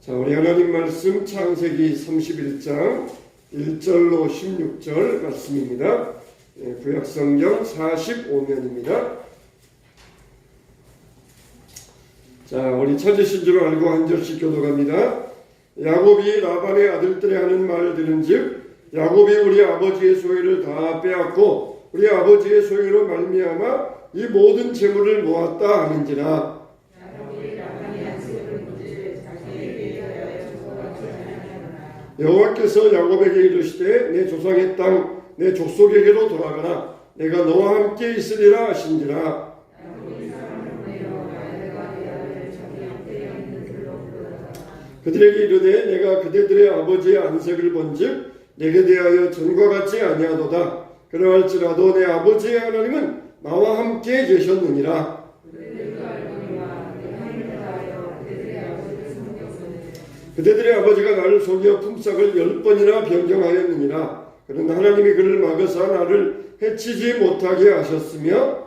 자, 우리 하나님 말씀 창세기 31장 1절로 16절 말씀입니다. 구약성경 45면입니다. 자, 우리 찾으신 줄 알고 한 절씩 교독합니다. 야곱이 라반의 아들들의 하는 말을 들은즉 야곱이 우리 아버지의 소유를 다 빼앗고 우리 아버지의 소유로 말미암아 이 모든 재물을 모았다 하는지라. 여호와께서 야곱에게 이르시되 내 조상의 땅 내 족속에게로 돌아가라. 내가 너와 함께 있으리라 하신지라. 그들에게 이르되 내가 그대들의 아버지의 안색을 본즉 내게 대하여 전과 같지 아니하도다. 그러할지라도 내 아버지의 하나님은 나와 함께 계셨느니라. 그대들의 아버지가 나를 속여 품삯을 10번이나 변경하였느니라. 그러나 하나님이 그를 막으사 나를 해치지 못하게 하셨으며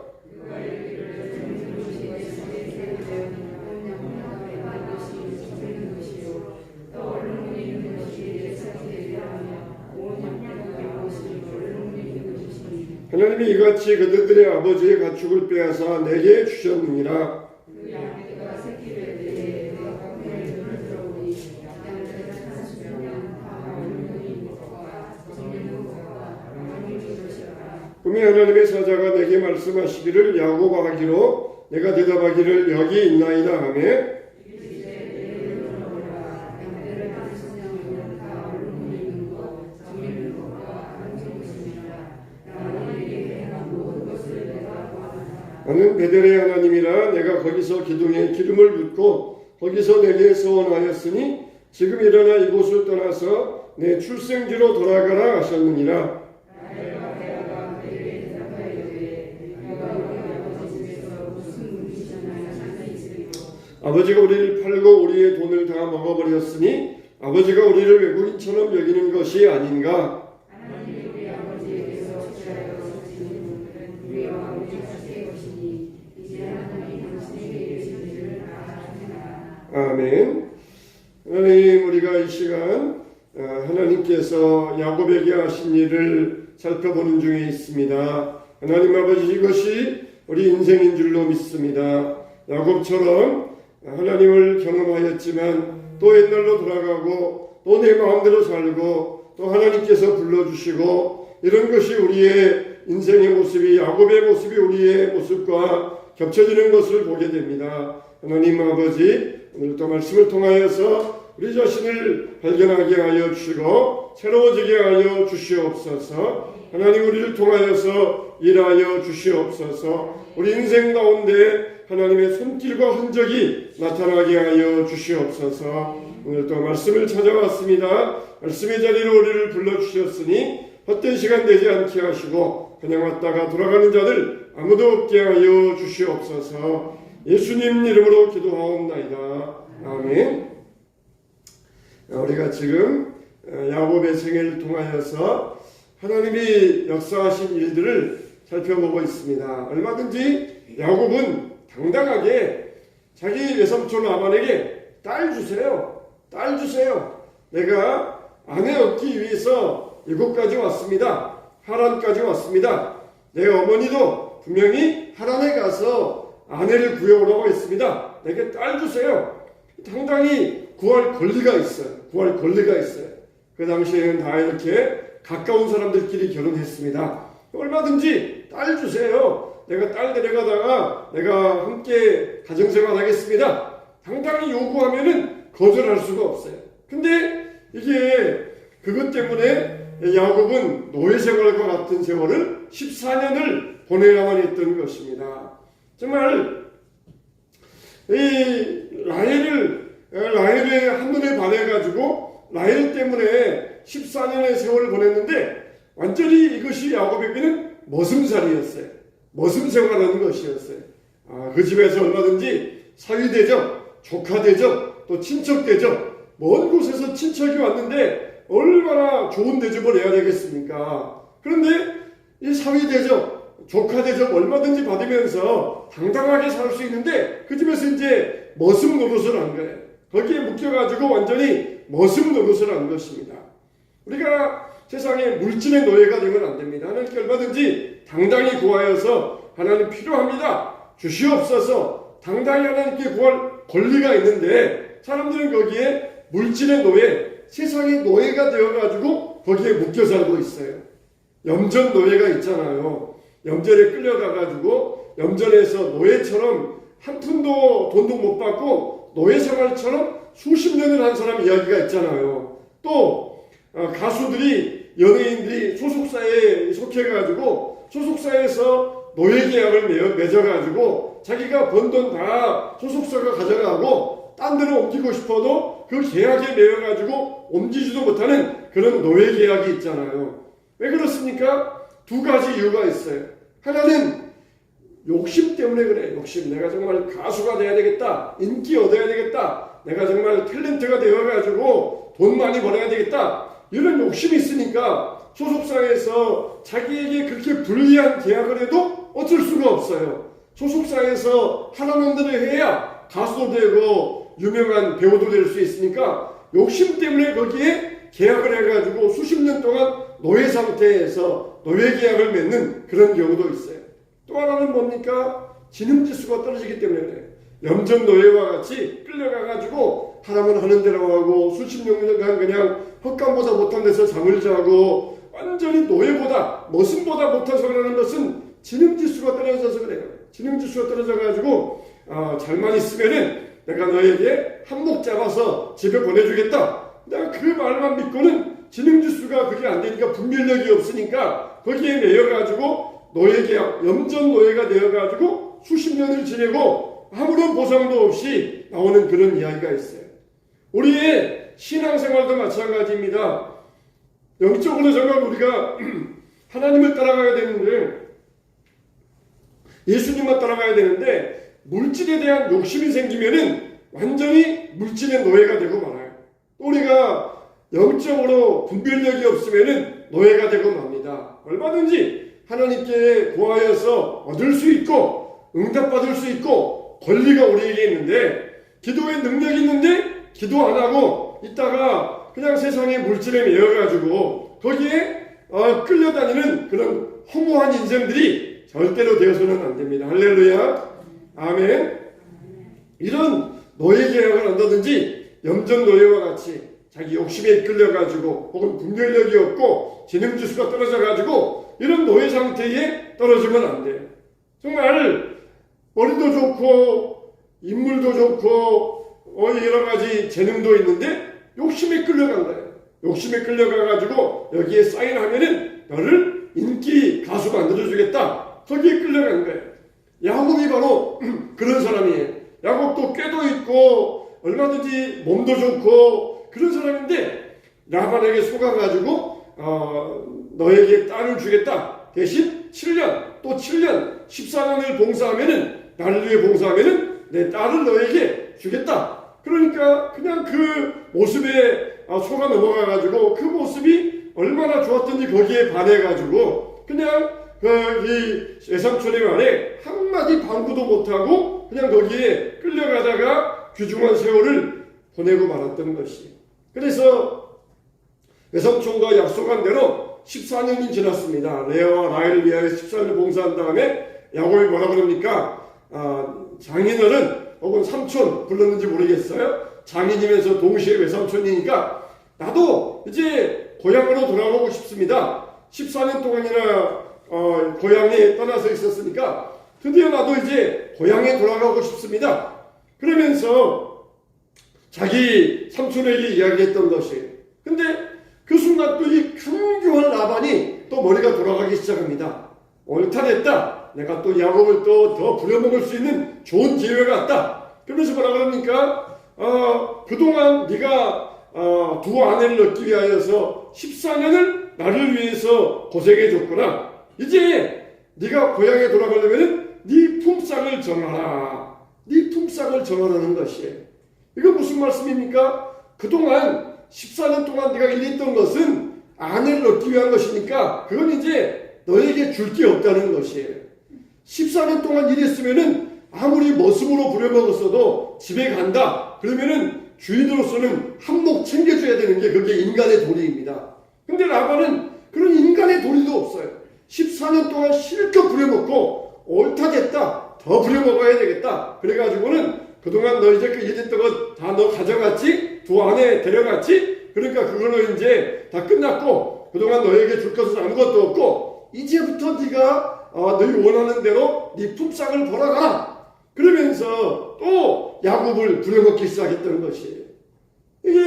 하나님이 이같이 그들의 아버지의 가축을 빼앗아 내게 주셨느니라. 꿈에 하나님의 사자가 내게 말씀하시기를 야곱아 하기로 내가 대답하기를 여기 있나이다 하매 나는 베델의 하나님이라 내가 거기서 기둥에 기름을 붓고 거기서 내게 서원하였으니 지금 일어나 이곳을 떠나서 내 출생지로 돌아가라 하셨느니라. 아버지가 우리를 팔고 우리의 돈을 다 먹어버렸으니 아버지가 우리를 외국인처럼 여기는 것이 아닌가. 아멘. 하나님, 우리가 이 시간 하나님께서 야곱에게 하신 일을 살펴보는 중에 있습니다. 하나님 아버지, 이것이 우리 인생인 줄로 믿습니다. 야곱처럼 하나님을 경험하였지만 또 옛날로 돌아가고 또 내 마음대로 살고 또 하나님께서 불러주시고 이런 것이 우리의 인생의 모습이 야곱의 모습이 우리의 모습과 겹쳐지는 것을 보게 됩니다. 하나님 아버지, 오늘도 말씀을 통하여서 우리 자신을 발견하게 하여 주시고 새로워지게 하여 주시옵소서. 하나님, 우리를 통하여서 일하여 주시옵소서. 우리 인생 가운데 하나님의 손길과 흔적이 나타나게 하여 주시옵소서. 오늘도 말씀을 찾아왔습니다. 말씀의 자리로 우리를 불러주셨으니 헛된 시간 되지 않게 하시고 그냥 왔다가 돌아가는 자들 아무도 없게 하여 주시옵소서. 예수님 이름으로 기도하옵나이다. 아멘. 우리가 지금 야곱의 생애를 통하여서 하나님이 역사하신 일들을 살펴보고 있습니다. 얼마든지 야곱은 당당하게 자기 외삼촌 라반에게 딸 주세요. 딸 주세요. 내가 아내 얻기 위해서 이곳까지 왔습니다. 하란까지 왔습니다. 내 어머니도 분명히 하란에 가서 아내를 구해오라고 했습니다. 내게 딸 주세요. 당당히 구할 권리가 있어요. 구할 권리가 있어요. 그 당시에는 다 이렇게 가까운 사람들끼리 결혼했습니다. 얼마든지 딸 주세요. 내가 딸 데려가다가 내가 함께 가정생활 하겠습니다. 당당히 요구하면은 거절할 수가 없어요. 근데 이게 그것 때문에 야곱은 노예 생활과 같은 세월을 14년을 보내야만 했던 것입니다. 정말 이 라헬의 한눈에 반해가지고 라헬 때문에 14년의 세월을 보냈는데 완전히 이것이 야곱에게는 머슴살이었어요. 머슴 생활하는 것이었어요. 그 집에서 얼마든지 사위 대접, 조카 대접, 또 친척 대접, 먼 곳에서 친척이 왔는데 얼마나 좋은 대접을 해야 되겠습니까? 그런데 이 사위 대접, 조카 대접 얼마든지 받으면서 당당하게 살 수 있는데 그 집에서 이제 머슴 노릇을 한 거예요. 거기에 묶여가지고 완전히 머슴 노릇을 하는 것입니다. 우리가 세상에 물질의 노예가 되면 안 됩니다. 하나님께 얼마든지 당당히 구하여서 하나님 필요합니다, 주시옵소서 당당히 하나님께 구할 권리가 있는데, 사람들은 거기에 물질의 노예, 세상의 노예가 되어가지고 거기에 묶여 살고 있어요. 염전 노예가 있잖아요. 염전에 끌려가가지고 염전에서 노예처럼 한 푼도 돈도 못 받고 노예 생활처럼 수십 년을 한 사람 이야기가 있잖아요. 또 가수들이, 연예인들이 소속사에 속해가지고 소속사에서 노예 계약을 맺어가지고 자기가 번 돈 다 소속사가 가져가고 딴 데로 옮기고 싶어도 그 계약에 매여가지고 옮기지도 못하는 그런 노예 계약이 있잖아요. 왜 그렇습니까? 두 가지 이유가 있어요. 하나는 욕심 때문에 그래. 욕심. 내가 정말 가수가 돼야 되겠다, 인기 얻어야 되겠다, 내가 정말 탤런트가 되어가지고 돈 많이 벌어야 되겠다, 이런 욕심이 있으니까 소속사에서 자기에게 그렇게 불리한 계약을 해도 어쩔 수가 없어요. 소속사에서 하라는 대로 해야 가수도 되고 유명한 배우도 될 수 있으니까 욕심 때문에 거기에 계약을 해가지고 수십 년 동안 노예 상태에서 노예 계약을 맺는 그런 경우도 있어요. 또 하나는 뭡니까? 지능지수가 떨어지기 때문에 그래요. 염전 노예와 같이 끌려가가지고 하라면 하는 대로 하고 수십 년간 그냥 헛간보다 못한 데서 잠을 자고 완전히 노예보다, 머슴보다 못해서 그러는 것은 지능지수가 떨어져서 그래요. 지능지수가 떨어져가지고 잘만 있으면은 내가 너에게 한몫 잡아서 집에 보내주겠다, 내가 그 말만 믿고는 지능지수가 그게 안 되니까 분별력이 없으니까 거기에 매여가지고 노예계약, 염전 노예가 되어가지고 수십 년을 지내고 아무런 보상도 없이 나오는 그런 이야기가 있어요. 우리의 신앙생활도 마찬가지입니다. 영적으로 정말 우리가 하나님을 따라가야 되는데, 예수님만 따라가야 되는데 물질에 대한 욕심이 생기면은 완전히 물질의 노예가 되고 말아요. 또 우리가 영적으로 분별력이 없으면은 노예가 되고 맙니다. 얼마든지 하나님께 구하여서 얻을 수 있고 응답받을 수 있고 권리가 우리에게 있는데, 기도에 능력이 있는데 기도 안 하고 있다가 그냥 세상의 물질에 매여가지고 거기에 끌려다니는 그런 허무한 인생들이 절대로 되어서는 안 됩니다. 할렐루야, 아멘. 이런 노예 계약을 한다든지 염전 노예와 같이 자기 욕심에 끌려가지고 혹은 분별력이 없고 지능지수가 떨어져가지고 이런 노예 상태에 떨어지면 안 돼요. 정말 머리도 좋고 인물도 좋고 여러 가지 재능도 있는데 욕심에 끌려간 거예요. 욕심에 끌려가가지고 여기에 사인하면은 너를 인기 가수 만들어주겠다, 거기에 끌려간 거예요. 야곱이 바로 그런 사람이에요. 야곱도 꾀도 있고 얼마든지 몸도 좋고 그런 사람인데 라반에게 속아가지고 너에게 딸을 주겠다, 대신 7년 또 7년 14년을 봉사하면은, 나를 위해 봉사하면은 내 딸을 너에게 주겠다. 그러니까 그냥 그 모습에 속아 넘어가가지고 그 모습이 얼마나 좋았던지 거기에 반해가지고 그냥 이 외삼촌의 말에 한마디 방구도 못하고 그냥 거기에 끌려가다가 귀중한 세월을 보내고 말았던 것이. 그래서 외삼촌과 약속한 대로 14년이 지났습니다. 레아와 라헬을 위하여 14년 봉사한 다음에 야곱이 뭐라 그럽니까? 장인어른 혹은 삼촌 불렀는지 모르겠어요. 장인이면서 동시에 외삼촌이니까 나도 이제 고향으로 돌아가고 싶습니다. 14년 동안이나 고향에 떠나서 있었으니까 드디어 나도 이제 고향에 돌아가고 싶습니다. 그러면서 자기 삼촌에게 이야기했던 것이에요. 근데 그 순간 또 이 강교한 라반이 또 머리가 돌아가기 시작합니다. 옳다랬다. 내가 또 야곱을 또 더 부려먹을 수 있는 좋은 기회가 왔다. 그러면서 뭐라 그럽니까? 그동안 네가 두 아내를 얻기 위하여서 14년을 나를 위해서 고생해줬구나. 이제 네가 고향에 돌아가려면 네 품삯을 정하라. 네 품삯을 정하라는 것이에요. 이거 무슨 말씀입니까? 그동안 14년 동안 네가 일했던 것은 아내를 얻기 위한 것이니까 그건 이제 너에게 줄 게 없다는 것이에요. 14년 동안 일했으면은 아무리 머슴으로 부려먹었어도 집에 간다. 그러면은 주인으로서는 한몫 챙겨줘야 되는 게 그게 인간의 도리입니다. 근데 라반은 그런 인간의 도리도 없어요. 14년 동안 실컷 부려먹고 옳다 됐다 더 부려먹어야 되겠다. 그래가지고는 그동안 너 이제 그 일했던 거 다 너 가져갔지? 두 아내 데려갔지? 그러니까 그걸로 이제 다 끝났고 그동안 너에게 줄 것은 아무것도 없고 이제부터 네가 너희 원하는 대로 네 품삯을 벌어가. 그러면서 또 야곱을 부려먹기 시작했다는 것이에요. 이게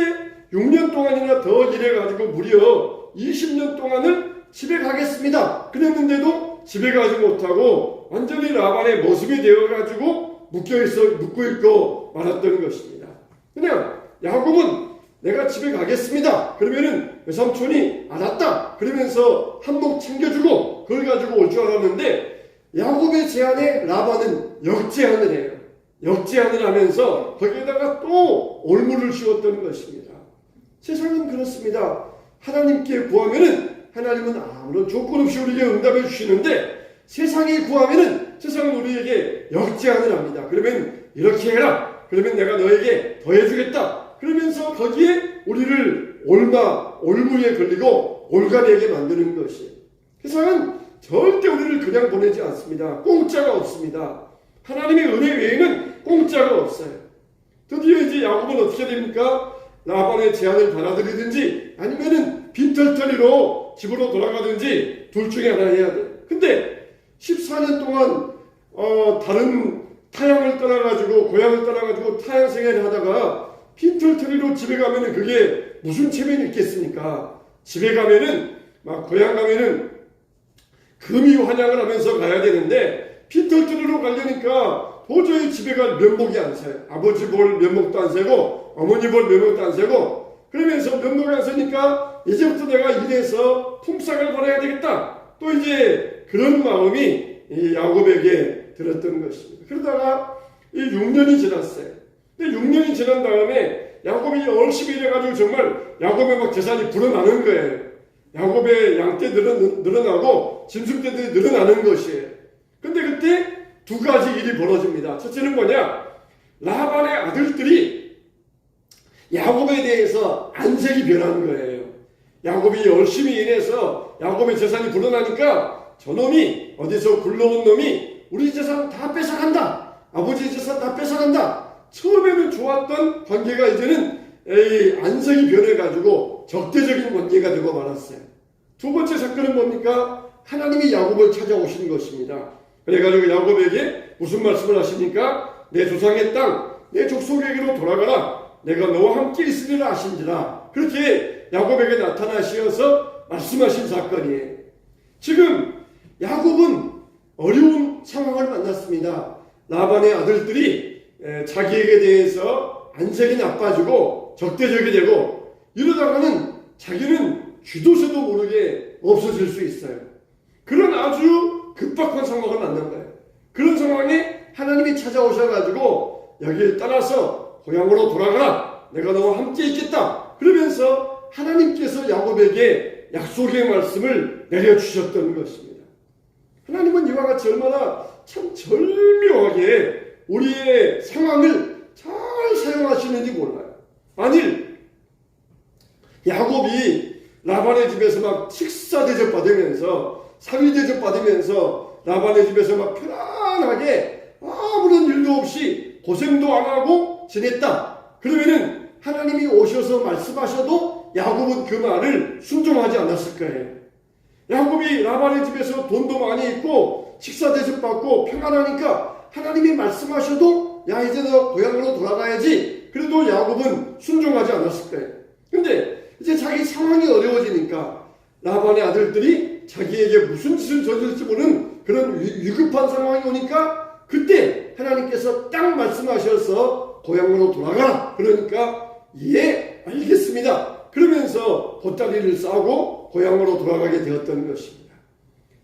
6년 동안이나 더 일해가지고 무려 20년 동안을 집에 가겠습니다. 그랬는데도 집에 가지 못하고 완전히 라반의 모습이 되어가지고 묶고 있고 말았던 것입니다. 그냥 야곱은 내가 집에 가겠습니다. 그러면은 외삼촌이 알았다. 그러면서 한몫 챙겨주고 그걸 가지고 올 줄 알았는데 야곱의 제안에 라반은 역제안을 해요. 역제안을 하면서 거기에다가 또 올무를 씌웠던 것입니다. 세상은 그렇습니다. 하나님께 구하면은 하나님은 아무런 조건 없이 우리에게 응답해 주시는데 세상에 구하면은 세상은 우리에게 역제안을 합니다. 그러면 이렇게 해라. 그러면 내가 너에게 더해주겠다. 그러면서 거기에 우리를 올무에 걸리고 올가매게 만드는 것이. 세상은 절대 우리를 그냥 보내지 않습니다. 공짜가 없습니다. 하나님의 은혜 외에는 공짜가 없어요. 드디어 이제 야곱은 어떻게 됩니까? 라반의 제안을 받아들이든지 아니면은 빈털터리로 집으로 돌아가든지 둘 중에 하나 해야 돼. 근데 14년 동안 다른 타향을 떠나가지고 고향을 떠나가지고 타향 생활을 하다가 빈털터리로 집에 가면은 그게 무슨 체면이 있겠습니까? 집에 가면은 막 고향 가면은 금이 환영을 하면서 가야 되는데 빈털터리로 가려니까 도저히 집에 갈 면목이 안 서요. 아버지 볼 면목도 안 세고 어머니 볼 면목도 안 세고 그러면서 면목이 안 서니까 이제부터 내가 일해서 품삯을 벌어야 되겠다. 또 이제 그런 마음이 이 야곱에게 들었던 것입니다. 그러다가 이 6년이 지났어요. 근데 6년이 지난 다음에 야곱이 열심히 일해가지고 정말 야곱의 막 재산이 불어나는 거예요. 야곱의 양떼 늘어나고 짐승떼들이 늘어나는 것이에요. 근데 그때 두 가지 일이 벌어집니다. 첫째는 뭐냐? 라반의 아들들이 야곱에 대해서 안색이 변한 거예요. 야곱이 열심히 일해서 야곱의 재산이 불어나니까 저놈이 어디서 굴러온 놈이 우리 재산 다 뺏어간다. 아버지 재산 다 뺏어간다. 처음에는 좋았던 관계가 이제는 안색이 변해가지고 적대적인 관계가 되고 말았어요. 두 번째 사건은 뭡니까? 하나님이 야곱을 찾아오신 것입니다. 그래가지고 야곱에게 무슨 말씀을 하십니까? 내 조상의 땅, 내 족속에게로 돌아가라. 내가 너와 함께 있으리라 하신지라. 그렇게 야곱에게 나타나시어서 말씀하신 사건이에요. 지금 야곱은 어려운 상황을 만났습니다. 라반의 아들들이 자기에게 대해서 안색이 나빠지고 적대적이 되고 이러다가는 자기는 쥐도새도 모르게 없어질 수 있어요. 그런 아주 급박한 상황을 만난 거예요. 그런 상황에 하나님이 찾아오셔가지고 여기를 떠나서 고향으로 돌아가라. 내가 너와 함께 있겠다. 그러면서 하나님께서 야곱에게 약속의 말씀을 내려주셨던 것입니다. 하나님은 이와 같이 얼마나 참 절묘하게 우리의 상황을 잘 사용하시는지 몰라요. 만일 야곱이 라반의 집에서 막 식사 대접 받으면서 사위 대접 받으면서 라반의 집에서 막 편안하게 아무런 일도 없이 고생도 안 하고 지냈다. 그러면은 하나님이 오셔서 말씀하셔도 야곱은 그 말을 순종하지 않았을 거예요. 야곱이 라반의 집에서 돈도 많이 있고 식사 대접 받고 평안하니까 하나님이 말씀하셔도 야 이제 너 고향으로 돌아가야지. 그래도 야곱은 순종하지 않았을 거예요. 근데 이제 자기 상황이 어려워지니까 라반의 아들들이 자기에게 무슨 짓을 저질지 모르는 그런 위급한 상황이 오니까 그때 하나님께서 딱 말씀하셔서 고향으로 돌아가라. 그러니까 예 알겠습니다. 그러면서 보따리를 싸고 고향으로 돌아가게 되었던 것입니다.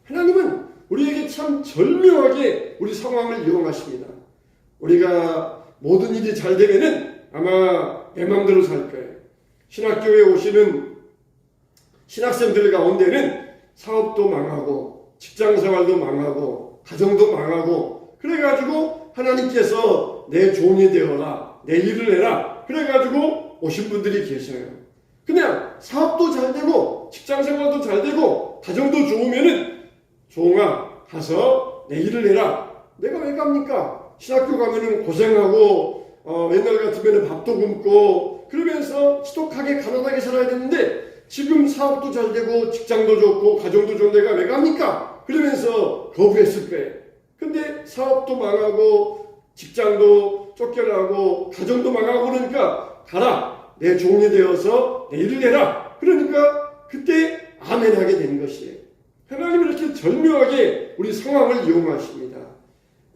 하나님은 우리에게 참 절묘하게 우리 상황을 이용하십니다. 우리가 모든 일이 잘 되면은 아마 내 마음대로 살 거예요. 신학교에 오시는 신학생들 가운데는 사업도 망하고 직장생활도 망하고 가정도 망하고 그래가지고 하나님께서 내 종이 되어라 내 일을 해라 그래가지고 오신 분들이 계셔요. 그냥 사업도 잘 되고 직장생활도 잘 되고 가정도 좋으면은 종아 가서 내 일을 해라. 내가 왜 갑니까? 신학교 가면은 고생하고 옛날 같으면 밥도 굶고 그러면서 지독하게 가난하게 살아야 되는데 지금 사업도 잘 되고 직장도 좋고 가정도 좋은 내가 왜 갑니까? 그러면서 거부했을 거예요. 근데 사업도 망하고 직장도 쫓겨나고 가정도 망하고 그러니까 가라. 내 종이 되어서 내 일을 해라. 그러니까 그때 아멘하게 되는 것이에요. 하나님은 이렇게 절묘하게 우리 상황을 이용하십니다.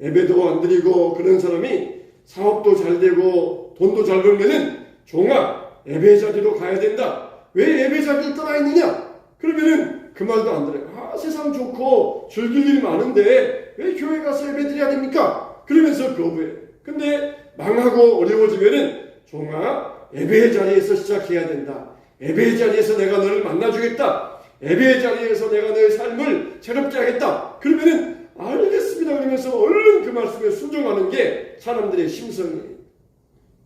예배도 안 드리고 그런 사람이 사업도 잘 되고 돈도 잘 벌면은 종아 예배 자리로 가야 된다. 왜 예배 자리를 떠나 있느냐? 그러면은 그 말도 안 들어요. 세상 좋고 즐길 일이 많은데 왜 교회 가서 예배 드려야 됩니까? 그러면서 거부해. 근데 망하고 어려워지면은 종아 예배의 자리에서 시작해야 된다. 예배의 자리에서 내가 너를 만나주겠다. 예배의 자리에서 내가 너의 삶을 새롭게 하겠다. 그러면은 알겠습니다. 그러면서 얼른 그 말씀에 순종하는 게 사람들의 심성이에요.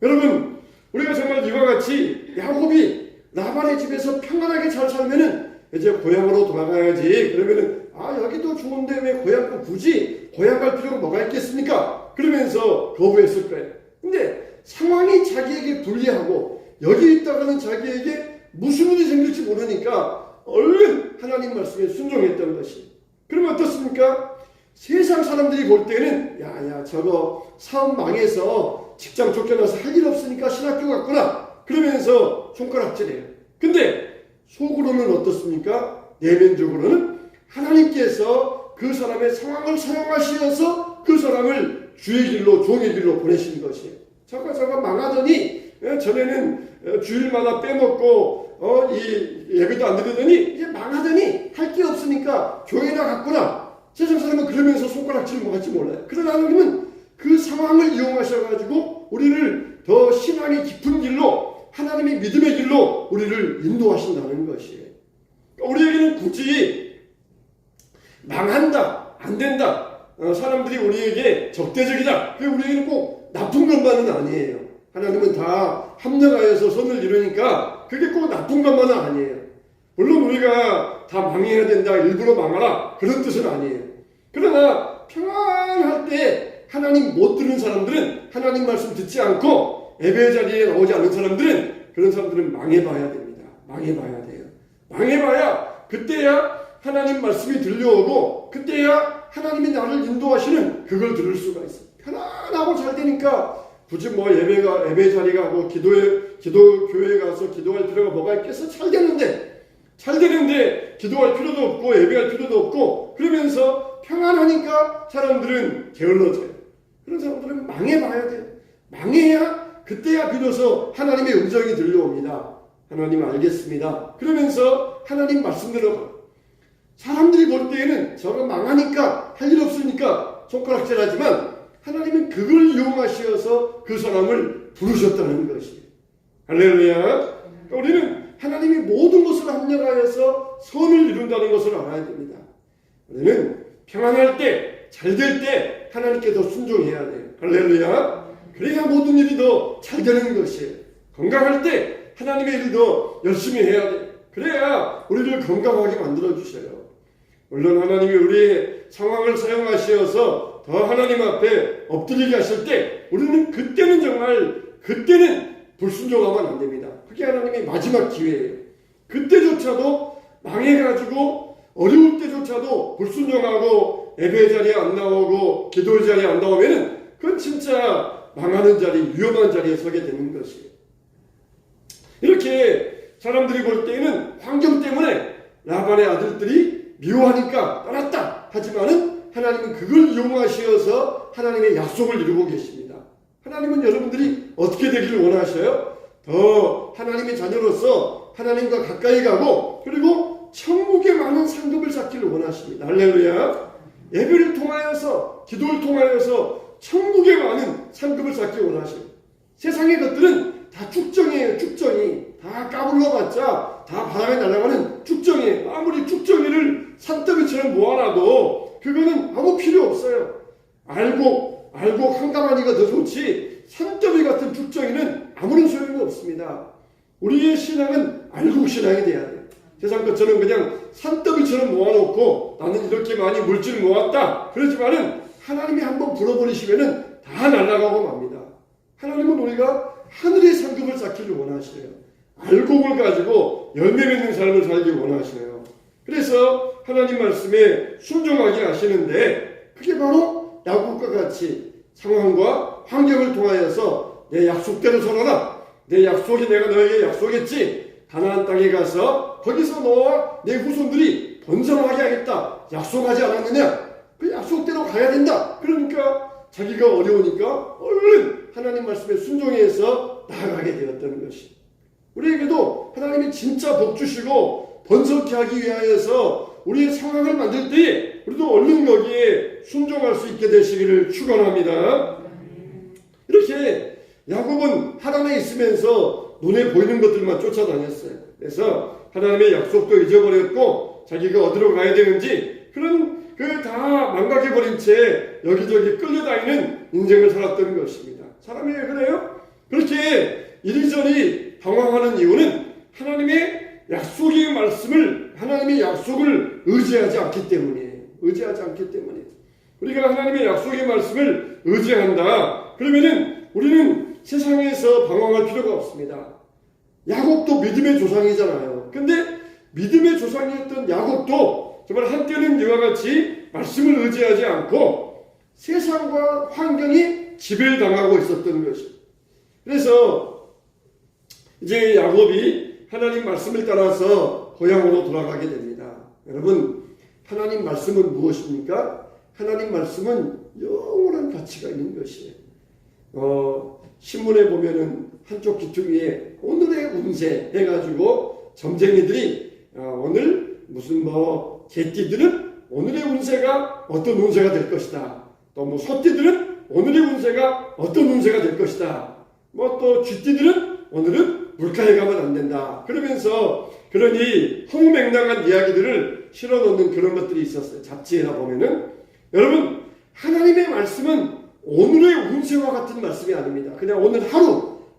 여러분, 우리가 정말 이와 같이 야곱이 라반의 집에서 평안하게 잘 살면은 이제 고향으로 돌아가야지. 그러면은 여기도 좋은데 왜 고향 굳이 고향 갈 필요가 뭐가 있겠습니까? 그러면서 거부했을 거예요. 근데 상황이 자기에게 불리하고 여기 있다가는 자기에게 무슨 일이 생길지 모르니까 얼른 하나님 말씀에 순종했던 것이. 그러면 어떻습니까? 세상 사람들이 볼 때는 저거 사업 망해서 직장 쫓겨나서 할 일 없으니까 신학교 갔구나. 그러면서 손가락질해요. 근데 속으로는 어떻습니까? 내면적으로는 하나님께서 그 사람의 상황을 사용하시어서 그 사람을 주의 길로 종의 길로 보내신 것이에요. 저거 망하더니 전에는 주일마다 빼먹고 이 예배도 안 드리더니 이제 망하더니 할 게 없으니까 교회나 갔구나. 세상 사람은 그러면서 손가락질 뭐 할지 몰라요. 그러나 하나님은 그 상황을 이용하셔가지고 우리를 더 신앙이 깊은 길로 하나님의 믿음의 길로 우리를 인도하신다는 것이에요. 우리에게는 굳이 망한다, 안 된다, 사람들이 우리에게 적대적이다. 그게 우리에게는 꼭 나쁜 것만은 아니에요. 하나님은 다 합력하여서 선을 이루니까 그게 꼭 나쁜 것만은 아니에요. 물론 우리가 다 망해야 된다, 일부러 망하라 그런 뜻은 아니에요. 그러나 평안할 때 하나님 못 듣는 사람들은 하나님 말씀 듣지 않고 예배 자리에 나오지 않는 사람들은 그런 사람들은 망해봐야 됩니다. 망해봐야 돼요. 망해봐야 그때야 하나님 말씀이 들려오고 그때야 하나님이 나를 인도하시는 그걸 들을 수가 있어요. 편안하고 잘 되니까 굳이 예배 자리 가고 교회에 가서 기도할 필요가 뭐가 있겠어? 잘 되는데 기도할 필요도 없고 예배할 필요도 없고 그러면서 평안하니까 사람들은 게을러져요. 그런 사람들은 망해봐야 돼요. 망해야 그때야 비로소 하나님의 음성이 들려옵니다. 하나님 알겠습니다. 그러면서 하나님 말씀대로 사람들이 볼 때에는 저거 망하니까 할 일 없으니까 손가락질하지만 하나님은 그걸 이용하셔서 그 사람을 부르셨다는 것이에요. 할렐루야. 우리는 하나님이 모든 것을 합력하여서 선을 이룬다는 것을 알아야 됩니다. 우리는 평안할 때, 잘 될 때 하나님께 더 순종해야 돼요. 할렐루야. 그래야 모든 일이 더 잘 되는 것이에요. 건강할 때 하나님의 일을 더 열심히 해야 돼요. 그래야 우리를 건강하게 만들어주셔요. 물론 하나님이 우리의 상황을 사용하셔서 더 하나님 앞에 엎드리게 하실 때 우리는 그때는 불순종하면 안 됩니다. 그게 하나님의 마지막 기회예요. 그때조차도 망해가지고 어려울 때조차도 불순종하고 예배 자리에 안 나오고 기도 자리에 안 나오면은 그건 진짜 망하는 자리, 위험한 자리에 서게 되는 것이에요. 이렇게 사람들이 볼 때에는 환경 때문에 라반의 아들들이 미워하니까 떠났다 하지만은 하나님은 그걸 이용하셔서 하나님의 약속을 이루고 계십니다. 하나님은 여러분들이 어떻게 되기를 원하셔요? 더 하나님의 자녀로서 하나님과 가까이 가고 그리고 천국에 많은 상급을 쌓기를 원하십니다. 할렐루야. 예배를 통하여서 기도를 통하여서 천국에 많은 상급을 쌓기 원하셔요. 세상의 것들은 다 쭉정이에요. 쭉정이. 다 까불러봤자 다 바람에 날아가는 쭉정이에요. 아무리 쭉정이를 산더미처럼 모아놔도 그거는 아무 필요 없어요. 알고 한가마니가 더 좋지 산더미 같은 쭉정이는 아무런 소용이 없습니다. 우리의 신앙은 알곡 신앙이 돼야 돼요. 세상 것처럼 그냥 산더미처럼 모아놓고 나는 이렇게 많이 물질 모았다 그러지만은 하나님이 한번 불어버리시면은 다 날아가고 맙니다. 하나님은 우리가 하늘의 상급을 쌓기를 원하시네요. 알곡을 가지고 열매 맺는 삶을 살기 원하시네요. 그래서 하나님 말씀에 순종하게 하시는데 그게 바로 야곱과 같이 상황과 환경을 통하여서 내 약속대로 살아라. 내 약속이 내가 너에게 약속했지. 가나안 땅에 가서 거기서 너와 내 후손들이 번성하게 하겠다. 약속하지 않았느냐? 그 약속대로 가야 된다. 그러니까 자기가 어려우니까 얼른 하나님 말씀에 순종해서 나아가게 되었다는 것이. 우리에게도 하나님이 진짜 복 주시고 번성케 하기 위하여서 우리의 상황을 만들 때에 우리도 얼른 거기에 순종할 수 있게 되시기를 축원합니다. 이렇게 야곱은 하란에 있으면서 눈에 보이는 것들만 쫓아다녔어요. 그래서 하나님의 약속도 잊어버렸고 자기가 어디로 가야 되는지 그런 그 다 망각해버린 채 여기저기 끌려다니는 인생을 살았던 것입니다. 사람이 왜 그래요? 그렇게 이리저리 방황하는 이유는 하나님의 약속의 말씀을 하나님의 약속을 의지하지 않기 때문이에요. 의지하지 않기 때문이에요. 우리가 하나님의 약속의 말씀을 의지한다. 그러면은 우리는 세상에서 방황할 필요가 없습니다. 야곱도 믿음의 조상이잖아요. 근데 믿음의 조상이었던 야곱도 정말 한때는 이와 같이 말씀을 의지하지 않고 세상과 환경이 지배당하고 있었던 것이죠. 그래서 이제 야곱이 하나님 말씀을 따라서 고향으로 돌아가게 됩니다. 여러분, 하나님 말씀은 무엇입니까? 하나님 말씀은 영원한 가치가 있는 것이에요. 신문에 보면은 한쪽 기퉁이에 오늘의 운세 해가지고 점쟁이들이 오늘 무슨 개띠들은 오늘의 운세가 어떤 운세가 될 것이다. 또 뭐 소띠들은 오늘의 운세가 어떤 운세가 될 것이다. 뭐 또 쥐띠들은 오늘은 물가에 가면 안 된다. 그러면서 그러니 허무맹랑한 이야기들을 실어놓는 그런 것들이 있었어요. 잡지에다 보면은. 여러분, 하나님의 말씀은 오늘의 운세와 같은 말씀이 아닙니다. 그냥 오늘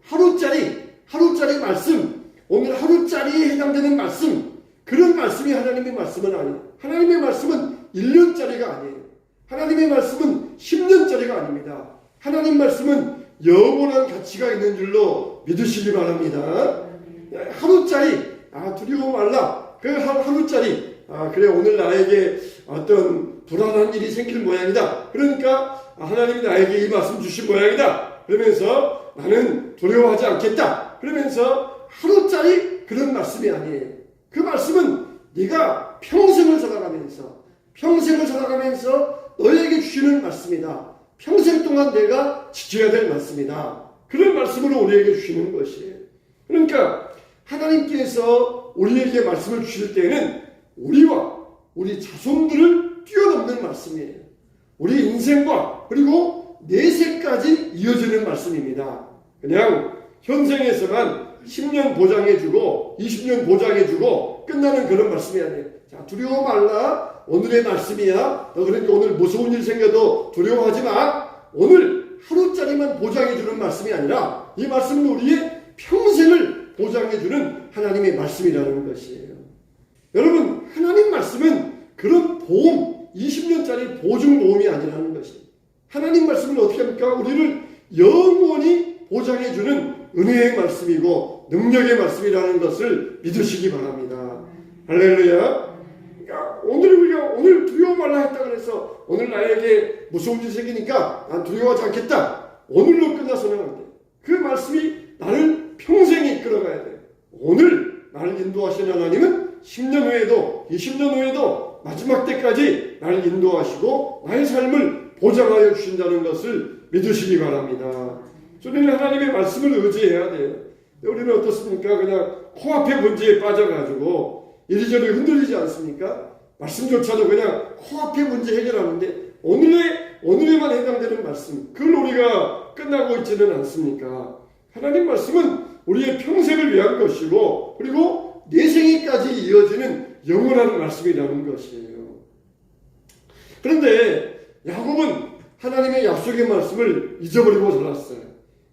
하루짜리 말씀, 오늘 하루짜리에 해당되는 말씀, 그런 말씀이 하나님의 말씀은 아니에요. 하나님의 말씀은 1년짜리가 아니에요. 하나님의 말씀은 10년짜리가 아닙니다. 하나님 말씀은 영원한 가치가 있는 줄로 믿으시기 바랍니다. 하루짜리, 두려워 말라. 그 하루짜리, 그래 오늘 나에게 어떤 불안한 일이 생길 모양이다. 그러니까 하나님이 나에게 이 말씀 주신 모양이다. 그러면서 나는 두려워하지 않겠다. 그러면서 하루짜리 그런 말씀이 아니에요. 그 말씀은 네가 평생을 살아가면서 너에게 주시는 말씀이다. 평생 동안 내가 지켜야 될 말씀이다. 그런 말씀으로 우리에게 주시는 것이에요. 그러니까 하나님께서 우리에게 말씀을 주실 때에는 우리와 우리 자손들을 뛰어넘는 말씀이에요. 우리 인생과 그리고 내세까지 이어지는 말씀입니다. 그냥 현생에서만 10년 보장해주고 20년 보장해주고 끝나는 그런 말씀이 아니에요. 자, 두려워 말라. 오늘의 말씀이야. 너 그러니까 오늘 무서운 일 생겨도 두려워하지 마. 오늘 하루짜리만 보장해주는 말씀이 아니라 이 말씀은 우리의 평생을 보장해주는 하나님의 말씀이라는 것이에요. 여러분, 하나님 말씀은 그런 보험, 20년짜리 보증보험이 아니라는 것이에요. 하나님 말씀을 어떻게 합니까? 우리를 영원히 보장해주는 은혜의 말씀이고 능력의 말씀이라는 것을 믿으시기 바랍니다. 할렐루야. 그러니까 오늘 두려워 말라 했다 그래서 오늘 나에게 무서운 일이 생기니까 난 두려워하지 않겠다. 오늘로 끝나서는 안 돼. 그 말씀이 나를 평생 이끌어가야 돼. 오늘 나를 인도하시는 하나님은 10년 후에도 20년 후에도 마지막 때까지 나를 인도하시고 나의 삶을 보장하여 주신다는 것을 믿으시기 바랍니다. 우리는 하나님의 말씀을 의지해야 돼요. 우리는 어떻습니까? 그냥 코앞의 문제에 빠져가지고 이리저리 흔들리지 않습니까? 말씀조차도 그냥 코앞의 문제 해결하는데 오늘에만 해당되는 말씀, 그걸 우리가 끝나고 있지는 않습니까? 하나님 말씀은 우리의 평생을 위한 것이고 그리고 내 생애까지 이어지는 영원한 말씀이라는 것이에요. 그런데 야곱은 하나님의 약속의 말씀을 잊어버리고 살았어요.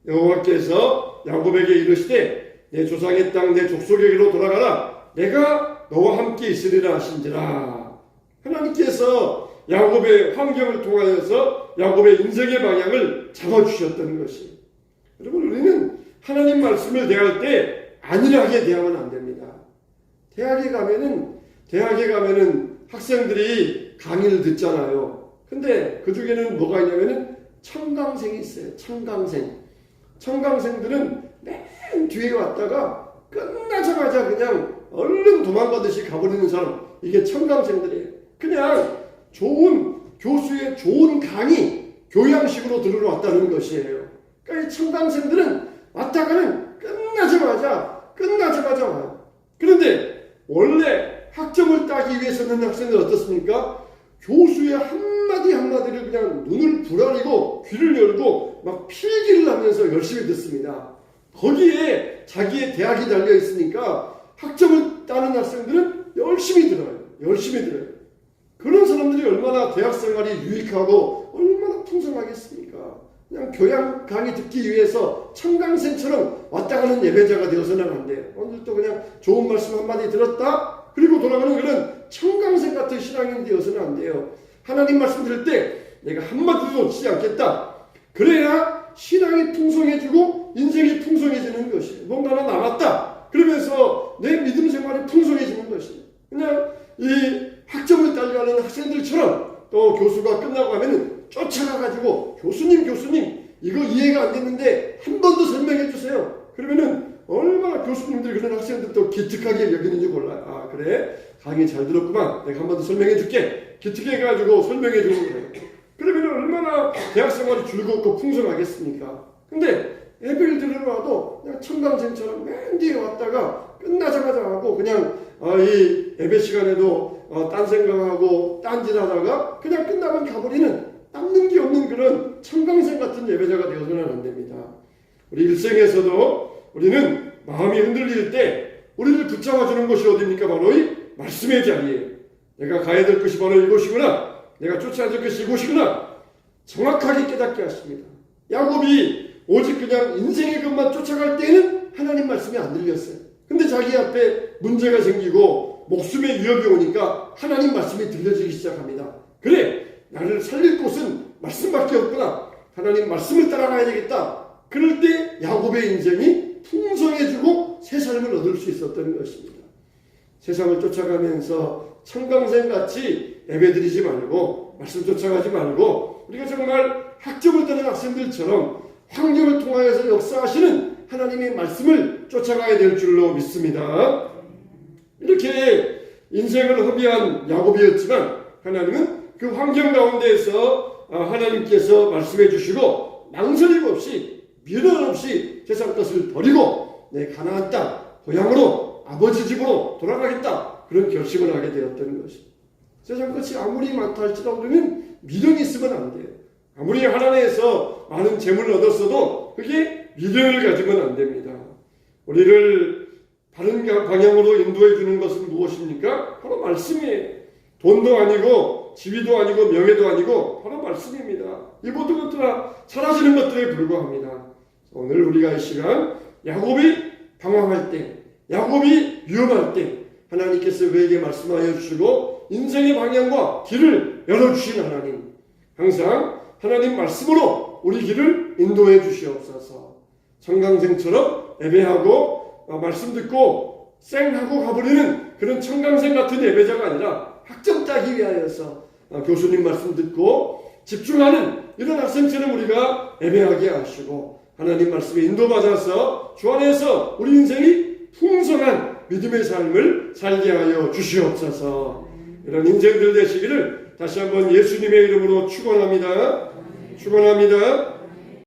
여호와께서 야곱에게 이르시되 내 조상의 땅 내 족속에게로 돌아가라. 내가 너와 함께 있으리라 하신지라. 하나님께서 야곱의 환경을 통하여서 야곱의 인생의 방향을 잡아주셨다는 것이. 여러분, 우리는 하나님 말씀을 대할 때 안일하게 대하면 안 됩니다. 대학에 가면은 학생들이 강의를 듣잖아요. 근데 그 중에는 뭐가 있냐면은 청강생이 있어요. 청강생들은 맨 뒤에 왔다가 끝나자마자 그냥 얼른 도망가듯이 가버리는 사람, 이게 청강생들이에요. 그냥 좋은 교수의 좋은 강의, 교양식으로 들어왔다는 것이에요. 그러니까 이 청강생들은 왔다가는 끝나자마자 와요. 그런데 원래 학점을 따기 위해서는 학생들 어떻습니까? 교수의 한마디를 그냥 눈을 부라리고 귀를 열고 막 필기를 하면서 열심히 듣습니다. 거기에 자기의 대학이 달려 있으니까 학점을 따는 학생들은 열심히 들어요. 그런 사람들이 얼마나 대학 생활이 유익하고 얼마나 풍성하겠습니까? 그냥 교양 강의 듣기 위해서 청강생처럼 왔다 가는 예배자가 되어서는 안 돼요. 오늘도 그냥 좋은 말씀 한마디 들었다 그리고 돌아가는 그런 청강생 같은 신앙인 되어서는 안 돼요. 하나님 말씀 들을 때 내가 한마디도 놓치지 않겠다. 그래야 신앙이 풍성해지고 인생이 풍성해지는 것이에요. 뭔가 하나 남았다. 그러면서 내 믿음 생활이 풍성해지는 것이에요. 그냥 이 학점을 따려하는 학생들처럼 또 교수가 끝나고 하면은 쫓아가가지고 교수님 이거 이해가 안 됐는데 한 번 더 설명해 주세요. 그러면은 얼마나 교수님들이 그런 학생들도 기특하게 여기는지 몰라요. 아, 그래? 강의 잘 들었구만. 내가 한 번 더 설명해 줄게. 기특해가지고 설명해 주는 거예요. 그러면 얼마나 대학생활이 즐겁고 풍성하겠습니까? 근데 예배를 들으러 와도 그냥 청강생처럼 맨 뒤에 왔다가 끝나자마자 하고 그냥 이 예배 시간에도 딴 생각하고 딴짓하다가 그냥 끝나면 가버리는 남는 게 없는 그런 청강생 같은 예배자가 되어서는 안 됩니다. 우리 일생에서도 우리는 마음이 흔들릴 때 우리를 붙잡아주는 것이 어디입니까? 바로 이 말씀의 자리예요. 내가 가야 될 것이 바로 이곳이구나. 내가 쫓아야 될 것이 이곳이구나. 정확하게 깨닫게 하십니다. 야곱이 오직 그냥 인생의 것만 쫓아갈 때는 하나님 말씀이 안 들렸어요. 근데 자기 앞에 문제가 생기고 목숨의 위협이 오니까 하나님 말씀이 들려지기 시작합니다. 그래, 나를 살릴 곳은 말씀밖에 없구나. 하나님 말씀을 따라가야 되겠다. 그럴 때 야곱의 인생이 풍성해지고 새 삶을 얻을 수 있었던 것입니다. 세상을 쫓아가면서 청강생같이 예배드리지 말고 말씀 쫓아가지 말고 우리가 정말 학점을 따는 학생들처럼 환경을 통하여서 역사하시는 하나님의 말씀을 쫓아가야 될 줄로 믿습니다. 이렇게 인생을 허비한 야곱이었지만 하나님은 그 환경 가운데에서 하나님께서 말씀해 주시고 망설임 없이 미련 없이 세상 것을 버리고 내 가나안 땅 고향으로 아버지 집으로 돌아가겠다 그런 결심을 하게 되었다는 것입니다. 세상 것이 아무리 많다 할지라도 우리는 미련이 있으면 안 돼요. 아무리 하나님에서 많은 재물을 얻었어도 그게 미련을 가지면 안 됩니다. 우리를 바른 방향으로 인도해 주는 것은 무엇입니까? 바로 말씀이에요. 돈도 아니고 지위도 아니고 명예도 아니고 바로 말씀입니다. 이 모든 것들은 사라지는 것들에 불과합니다. 오늘 우리가 이 시간 야곱이 방황할 때, 야곱이 위험할 때 하나님께서 그에게 말씀하여 주시고 인생의 방향과 길을 열어주신 하나님, 항상 하나님 말씀으로 우리 길을 인도해 주시옵소서. 청강생처럼 예배하고 말씀 듣고 쌩하고 가버리는 그런 청강생 같은 예배자가 아니라 학점 따기 위하여서 교수님 말씀 듣고 집중하는 이런 학생처럼 우리가 예배하게 하시고 하나님 말씀에 인도받아서 주 안에서 우리 인생이 풍성한 믿음의 삶을 살게 하여 주시옵소서. 이런 인생들 되시기를 다시 한번 예수님의 이름으로 축원합니다. 축원합니다.